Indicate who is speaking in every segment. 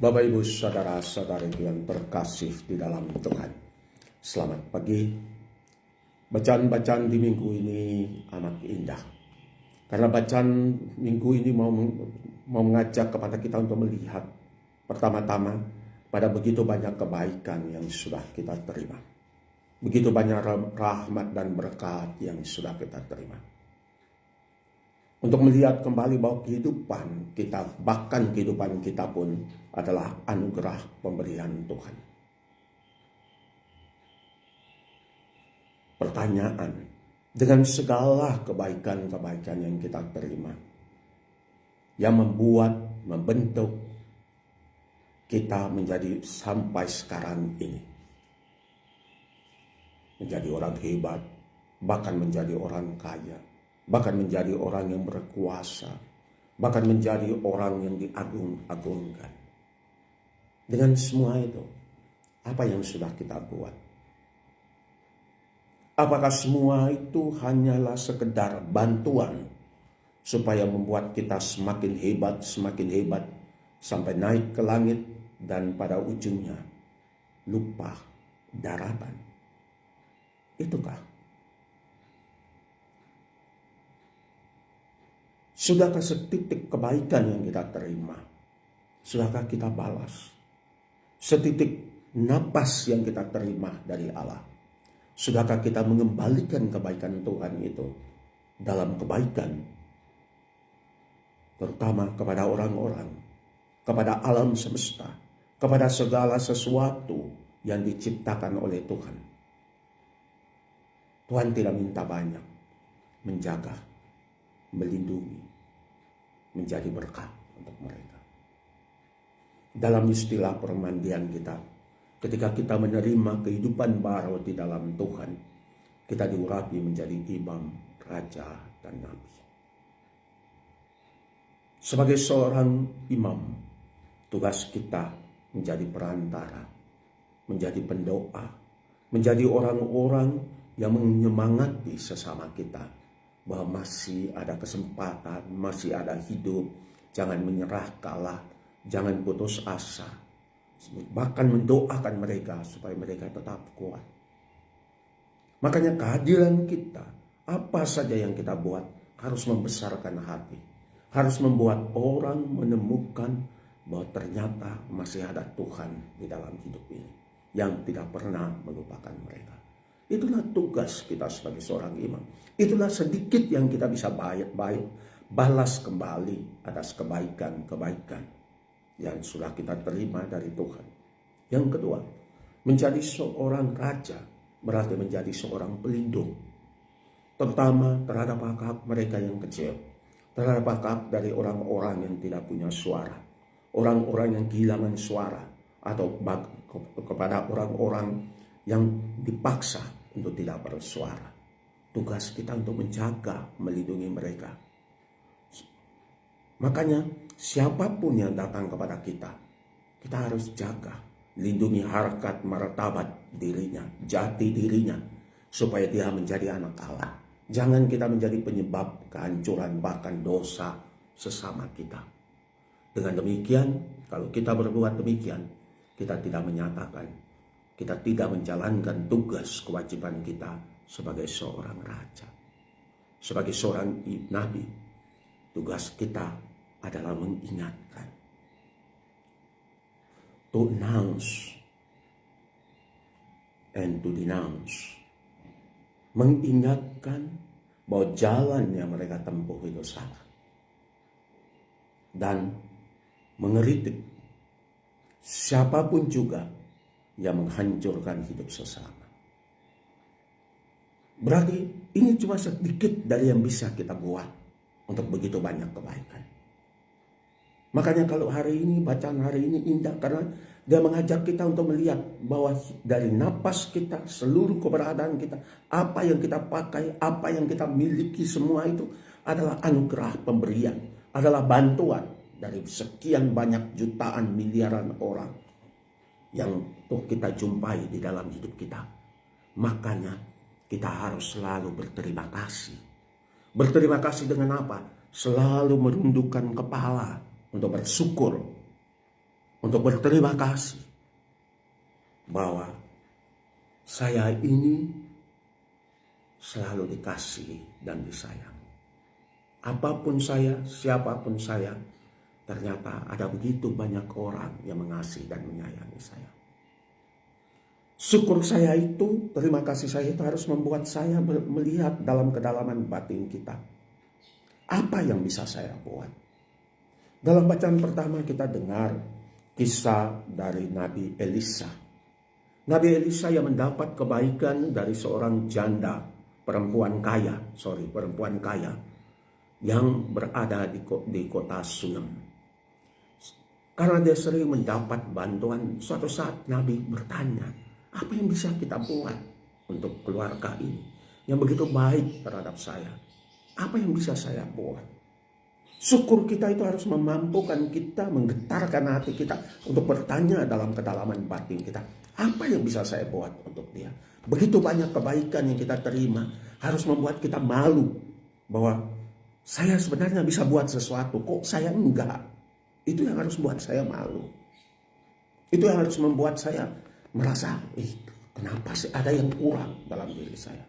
Speaker 1: Bapak, Ibu, Saudara-saudari yang terkasih di dalam Tuhan, selamat pagi. Bacaan-bacaan di minggu ini amat indah, karena bacaan minggu ini mau mengajak kepada kita untuk melihat pertama-tama pada begitu banyak kebaikan yang sudah kita terima, begitu banyak rahmat dan berkat yang sudah kita terima. Untuk melihat kembali bahwa kehidupan kita, bahkan kehidupan kita pun adalah anugerah pemberian Tuhan. Pertanyaan, dengan segala kebaikan-kebaikan yang kita terima, yang membentuk kita menjadi sampai sekarang ini, menjadi orang hebat, bahkan menjadi orang kaya, bahkan menjadi orang yang berkuasa, bahkan menjadi orang yang diagung-agungkan. Dengan semua itu, apa yang sudah kita buat? Apakah semua itu hanyalah sekedar bantuan supaya membuat kita semakin hebat, sampai naik ke langit dan pada ujungnya lupa daratan? Itukah? Sudahkah setitik kebaikan yang kita terima, sudahkah kita balas? Setitik napas yang kita terima dari Allah, sudahkah kita mengembalikan kebaikan Tuhan itu dalam kebaikan, terutama kepada orang-orang, kepada alam semesta, kepada segala sesuatu yang diciptakan oleh Tuhan? Tuhan tidak minta banyak, menjaga, melindungi, menjadi berkat untuk mereka. Dalam istilah permandian kita, ketika kita menerima kehidupan baru di dalam Tuhan, kita diurapi menjadi imam, raja, dan nabi. Sebagai seorang imam, tugas kita menjadi perantara, menjadi pendoa, menjadi orang-orang yang menyemangati sesama kita, bahwa masih ada kesempatan, masih ada hidup. Jangan menyerah kalah, jangan putus asa, bahkan mendoakan mereka supaya mereka tetap kuat. Makanya kehadiran kita, apa saja yang kita buat, harus membesarkan hati, harus membuat orang menemukan bahwa ternyata masih ada Tuhan di dalam hidup ini yang tidak pernah melupakan mereka. Itulah tugas kita sebagai seorang imam. Itulah sedikit yang kita bisa balas kembali atas kebaikan-kebaikan yang sudah kita terima dari Tuhan. Yang kedua, menjadi seorang raja berarti menjadi seorang pelindung, terutama terhadap hak mereka yang kecil, terhadap hak dari orang-orang yang tidak punya suara, orang-orang yang kehilangan suara, atau kepada orang-orang yang dipaksa untuk tidak bersuara. Tugas kita untuk menjaga, melindungi mereka. Makanya siapapun yang datang kepada kita, kita harus jaga, lindungi harkat martabat dirinya, jati dirinya, supaya dia menjadi anak Allah. Jangan kita menjadi penyebab kehancuran bahkan dosa sesama kita. Dengan demikian, kalau kita berbuat demikian, kita tidak menyatakan, kita tidak menjalankan tugas kewajiban kita sebagai seorang raja, sebagai seorang nabi. Tugas kita adalah mengingatkan, to announce and to denounce, mengingatkan bahwa jalan yang mereka tempuh itu salah, dan mengeritik siapapun juga yang menghancurkan hidup sesama. Berarti ini cuma sedikit dari yang bisa kita buat untuk begitu banyak kebaikan. Makanya kalau hari ini, bacaan hari ini indah karena dia mengajak kita untuk melihat bahwa dari napas kita, seluruh keberadaan kita, apa yang kita pakai, apa yang kita miliki, semua itu adalah anugerah pemberian, adalah bantuan dari sekian banyak jutaan miliaran orang yang tuh kita jumpai di dalam hidup kita. Makanya kita harus selalu berterima kasih. Berterima kasih dengan apa? Selalu merundukkan kepala untuk bersyukur, untuk berterima kasih bahwa saya ini selalu dikasihi dan disayang. Apapun saya, siapapun saya, ternyata ada begitu banyak orang yang mengasihi dan menyayangi saya. Syukur saya itu, terima kasih saya itu harus membuat saya melihat dalam kedalaman batin kita. Apa yang bisa saya buat? Dalam bacaan pertama kita dengar kisah dari Nabi Elisa. Nabi Elisa yang mendapat kebaikan dari seorang janda, perempuan kaya yang berada di kota Sunem. Karena dia sering mendapat bantuan, suatu saat Nabi bertanya, apa yang bisa kita buat untuk keluarga ini yang begitu baik terhadap saya? Apa yang bisa saya buat? Syukur kita itu harus memampukan kita, menggetarkan hati kita untuk bertanya dalam kedalaman batin kita. Apa yang bisa saya buat untuk dia? Begitu banyak kebaikan yang kita terima harus membuat kita malu bahwa saya sebenarnya bisa buat sesuatu, kok saya enggak. Itu yang harus buat saya malu. Itu yang harus membuat saya merasa, kenapa sih ada yang kurang dalam diri saya.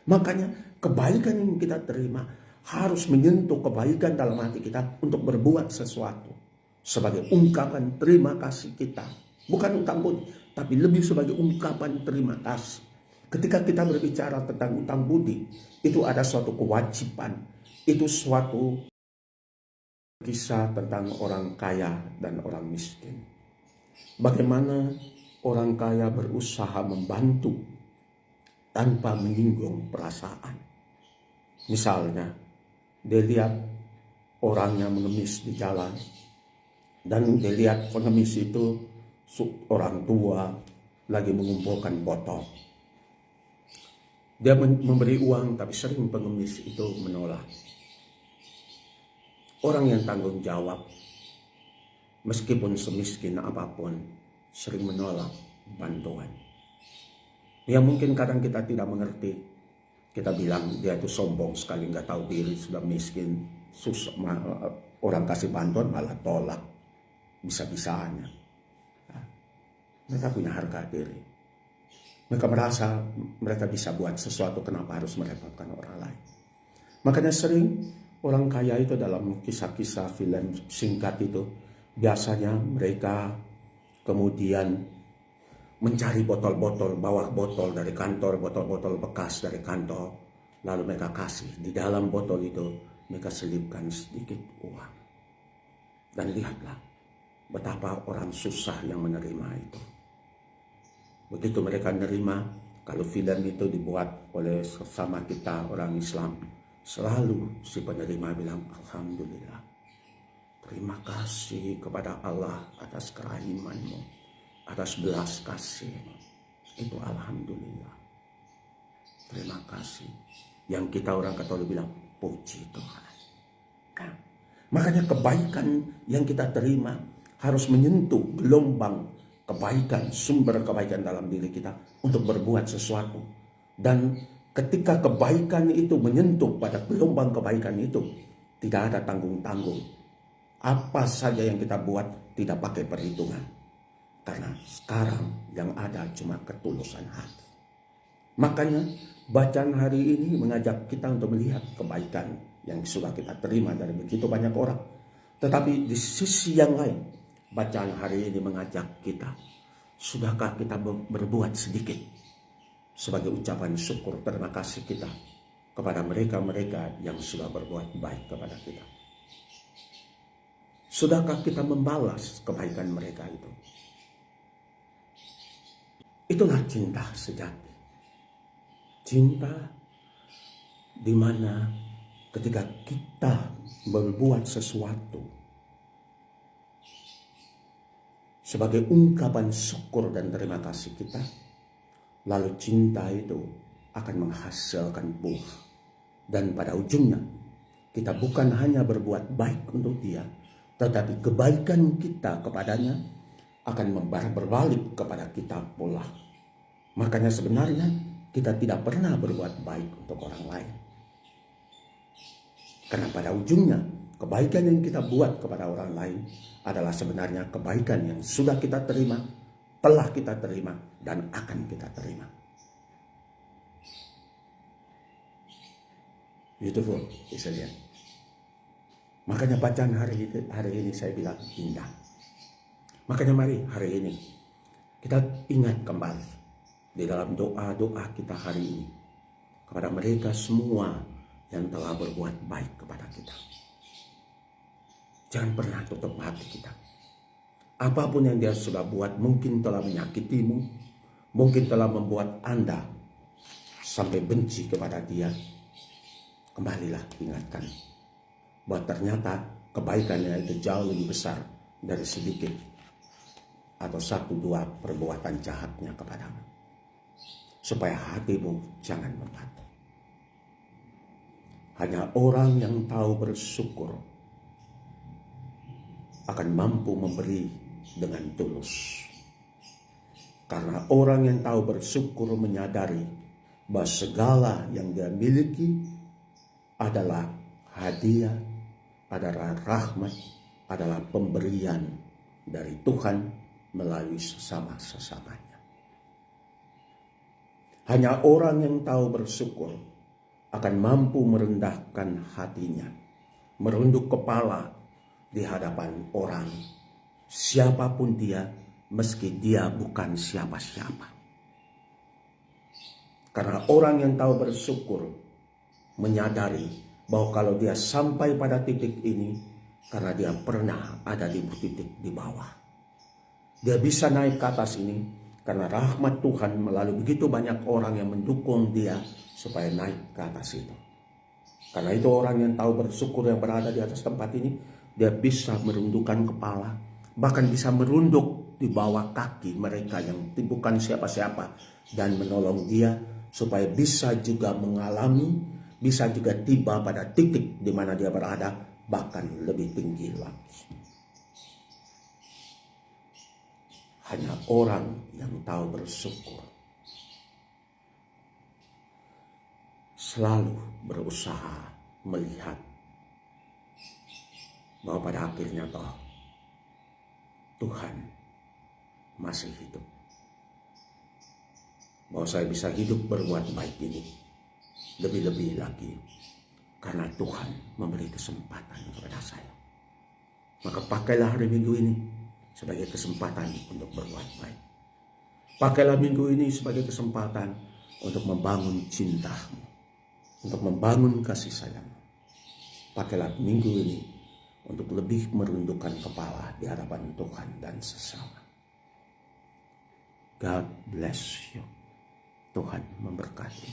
Speaker 1: Makanya kebaikan yang kita terima harus menyentuh kebaikan dalam hati kita untuk berbuat sesuatu. Sebagai ungkapan terima kasih kita. Bukan utang budi, tapi lebih sebagai ungkapan terima kasih. Ketika kita berbicara tentang utang budi, itu ada suatu kewajiban. Itu suatu kisah tentang orang kaya dan orang miskin. Bagaimana orang kaya berusaha membantu tanpa menyinggung perasaan. Misalnya, dia lihat orang yang mengemis di jalan, dan dia lihat pengemis itu orang tua lagi mengumpulkan botol. Dia memberi uang, tapi sering pengemis itu menolak. Orang yang tanggung jawab, meskipun semiskin apapun, sering menolak bantuan. Ya mungkin kadang kita tidak mengerti. Kita bilang dia itu sombong sekali, nggak tahu diri, sudah miskin, orang kasih bantuan malah tolak, bisa-bisanya. Mereka punya harga diri. Mereka merasa mereka bisa buat sesuatu, kenapa harus merepotkan orang lain. Makanya sering orang kaya itu dalam kisah-kisah film singkat itu, biasanya mereka kemudian mencari botol-botol, bawa botol dari kantor, botol-botol bekas dari kantor, lalu mereka kasih. Di dalam botol itu mereka selipkan sedikit uang. Dan lihatlah betapa orang susah yang menerima itu. Begitu mereka menerima, kalau film itu dibuat oleh sesama kita orang Islam, selalu si penerima bilang, Alhamdulillah, terima kasih kepada Allah atas kerahimanmu, atas belas kasih-Mu. Itu Alhamdulillah, terima kasih. Yang kita orang Katolik bilang, puji Tuhan. Nah, makanya kebaikan yang kita terima harus menyentuh gelombang kebaikan, sumber kebaikan dalam diri kita untuk berbuat sesuatu. Dan ketika kebaikan itu menyentuh pada gelombang kebaikan itu, tidak ada tanggung-tanggung. Apa saja yang kita buat tidak pakai perhitungan. Karena sekarang yang ada cuma ketulusan hati. Makanya bacaan hari ini mengajak kita untuk melihat kebaikan yang sudah kita terima dari begitu banyak orang. Tetapi di sisi yang lain, bacaan hari ini mengajak kita, sudahkah kita berbuat sedikit sebagai ucapan syukur terima kasih kita kepada mereka-mereka yang sudah berbuat baik kepada kita? Sudahkah kita membalas kebaikan mereka itu? Itulah cinta sejati. Cinta di mana ketika kita berbuat sesuatu sebagai ungkapan syukur dan terima kasih kita, lalu cinta itu akan menghasilkan buah. Dan pada ujungnya, kita bukan hanya berbuat baik untuk dia, tetapi kebaikan kita kepadanya akan berbalik kepada kita pula. Makanya sebenarnya kita tidak pernah berbuat baik untuk orang lain. Karena pada ujungnya kebaikan yang kita buat kepada orang lain adalah sebenarnya kebaikan yang sudah kita terima, telah kita terima, dan akan kita terima. Beautiful, isn't it? Makanya bacaan hari ini saya bilang indah. Makanya mari hari ini kita ingat kembali di dalam doa-doa kita hari ini kepada mereka semua yang telah berbuat baik kepada kita. Jangan pernah tutup hati kita. Apapun yang dia sudah buat, mungkin telah menyakitimu, mungkin telah membuat Anda sampai benci kepada dia. Kembalilah ingatkan bahwa ternyata kebaikannya itu jauh lebih besar dari sedikit atau 1-2 perbuatan jahatnya kepadamu. Supaya hatimu jangan membatu. Hanya orang yang tahu bersyukur akan mampu memberi dengan tulus. Karena orang yang tahu bersyukur menyadari bahwa segala yang dia miliki adalah hadiah, adalah rahmat, adalah pemberian dari Tuhan melalui sesama-sesamanya. Hanya orang yang tahu bersyukur akan mampu merendahkan hatinya, merunduk kepala di hadapan orang, siapapun dia, meski dia bukan siapa-siapa. Karena orang yang tahu bersyukur menyadari bahwa kalau dia sampai pada titik ini, karena dia pernah ada di titik di bawah. Dia bisa naik ke atas ini karena rahmat Tuhan melalui begitu banyak orang yang mendukung dia supaya naik ke atas itu. Karena itu orang yang tahu bersyukur yang berada di atas tempat ini, dia bisa merundukkan kepala, bahkan bisa merunduk di bawah kaki mereka yang bukan siapa-siapa dan menolong dia supaya bisa juga mengalami, bisa juga tiba pada titik di mana dia berada, bahkan lebih tinggi lagi. Hanya orang yang tahu bersyukur selalu berusaha melihat bahwa pada akhirnya Tuhan masih hidup. Bahwa saya bisa hidup berbuat baik ini lebih-lebih lagi karena Tuhan memberi kesempatan kepada saya. Maka pakailah hari Minggu ini sebagai kesempatan untuk berbuat baik. Pakailah minggu ini sebagai kesempatan untuk membangun cintamu, untuk membangun kasih sayangmu. Pakailah minggu ini untuk lebih merundukkan kepala di hadapan Tuhan dan sesama. God bless you. Tuhan memberkati.